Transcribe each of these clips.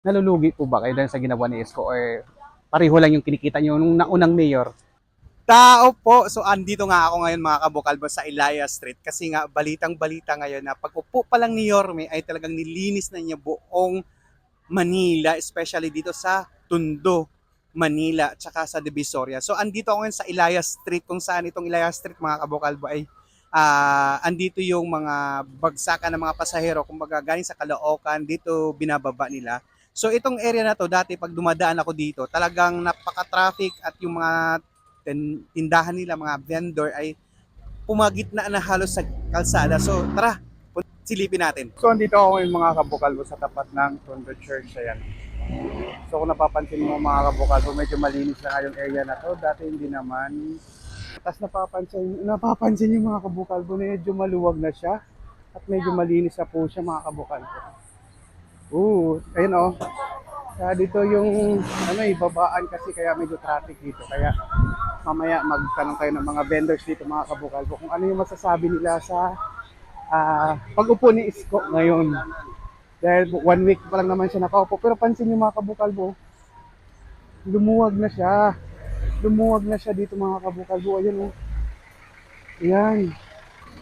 Nalulugi po ba kayo dahil sa ginawa ni Isko or pareho lang yung kinikita niyo nung naunang mayor? Tao po. So andito nga ako ngayon mga kabukalbo sa Elias Street kasi nga balitang-balita ngayon na pag-upo pa lang ni Yorme ay talagang nilinis na niya buong Manila, especially dito sa Tondo, Manila, tsaka sa Divisoria. So andito ako ngayon sa Elias Street kung saan itong Elias Street mga kabukalbo ay andito yung mga bagsakan ng mga pasahero kumbaga galing sa Caloocan dito binababa nila. So itong area na to dati pag dumadaan ako dito talagang napaka-traffic at yung mga tindahan nila mga vendor ay pumagitna na halos sa kalsada. So tara, silipin natin. So andito ako ngayon mga kabukalbo sa tapat ng Tondo Church. Ayan. So kung napapansin mo mga kabukalbo, medyo malinis na nga yung area na to. Dati hindi naman. Tapos napapansin yung mga kabukalbo, medyo maluwag na siya. At medyo malinis na po siya mga kabukalbo. Ayun oh. Kaya dito yung babaan kasi kaya medyo traffic dito. Kaya mamaya magtanong kayo ng mga vendors dito mga kabukalbo kung ano yung masasabi nila sa pag-upo ni Isko ngayon. Dahil 1 week pa lang naman siya nakaupo. Pero pansin niyo mga kabukalbo, lumuwag na siya. Lumuwag na siya dito mga kabukalbo. Ayun oh. Ayan.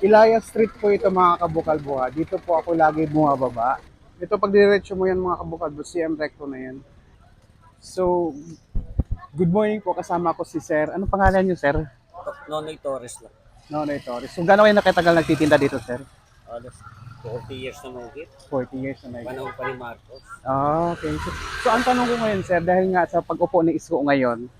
Ilaya Street po ito mga kabukalbo ha. Dito po ako lagi bumababa. Ito pag diretso mo yan mga kabukalbo, CM Recto na yan. So, good morning po, kasama ko si Sir. Ano pangalan niyo, Sir? Nonoy Torres lang. Nonoy Torres. So, gano'n kayo nakatagal nagtitinda dito, Sir? Alas 40 years na mahigit. 40 years na may. Panahon pa ni Marcos. Okay. So, ang tanong ko ngayon, Sir, dahil nga sa pag-upo ni Isko ngayon,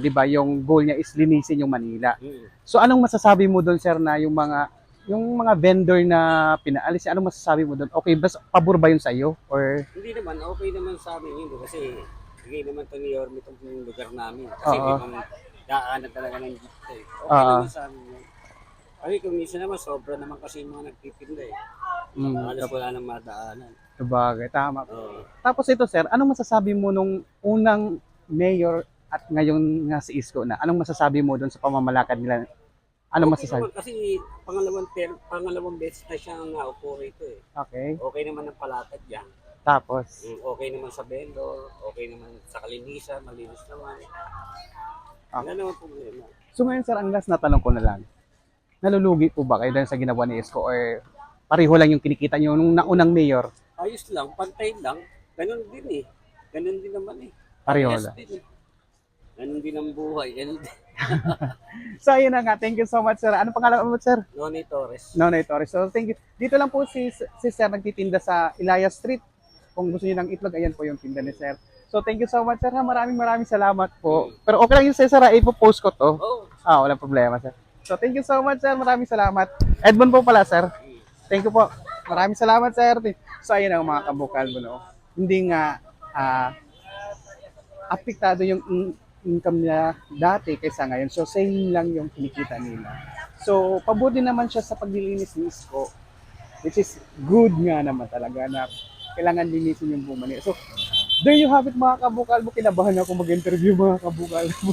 di ba, yung goal niya is linisin yung Manila. So, anong masasabi mo doon, Sir, na yung mga vendor na pinaalis, anong masasabi mo doon? Okay, bas pabor ba yun sa iyo or Hindi naman, okay naman sa amin yun. Kasi bigay naman to ni Yorme itong lugar namin. Kasi Oo. may mga daanan talaga ng jeep to eh. Okay Oo. naman sa amin yun. Kasi kung minsan naman, sobra naman kasi yung mga nagtitinda eh. Halos wala nang madaanan. sabagay, tama. Oo. Tapos ito, Sir, anong masasabi mo nung unang mayor at ngayon nga si Isko na? Anong masasabi mo doon sa pamamalakad nila? Anong Okay masasabi? naman kasi pangalawang beses na siyang naupo rito eh. Okay. Okay naman ang palatag yan. Tapos, Okay naman sa vendor, okay naman sa kalinisan, malinis naman. Wala naman problema. so ngayon, Sir, ang last na tanong ko na lang. Nalulugi po ba kayo dahil sa ginawa ni Isko or pareho lang yung kinikita niyo nung naunang mayor? Ayos lang, pantay lang. Ganun din eh. Ganun din naman eh. Pareho Parehas lang. din eh. Ganun din ang buhay. Ganun din. So ayun na nga, thank you so much, Sir. Ano pangalan mo, Sir? Noni Torres. Nonoy Torres. So thank you. Dito lang po si Sir nagtitinda sa Elias Street. Kung gusto niyo ng itlog, ayan po yung tinda ni Sir. So thank you so much, Sir. Maraming salamat po. Pero okay lang yun, Sir. Ipo-post ko to. Oh, Walang problema, Sir. So thank you so much, Sir. Maraming salamat. Edmond po pala, Sir. Thank you po. Maraming salamat, Sir. So ayun ang mga kabukal mo, no? Hindi nga apektado yung income niya dati kaysa ngayon. So same lang yung kinikita nila. So pabor din naman siya sa paglilinis ni Isko, which is good nga naman talaga na kailangan linisin yung buong Manila. So there you have it mga kabukalbo. Kinabahan ako mag-interview mga kabukalbo.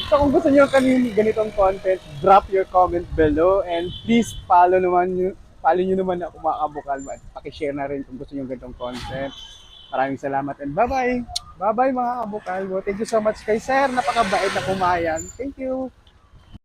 So kung gusto niyo kami ganitong content, drop your comment below and please follow niyo naman ako mga kabukalbo at paki-share na rin kung gusto niyo ganitong content. Maraming salamat and bye-bye. Bye-bye mga kabukalbo. Thank you so much kay Sir. Napakabait na kumayan. Thank you.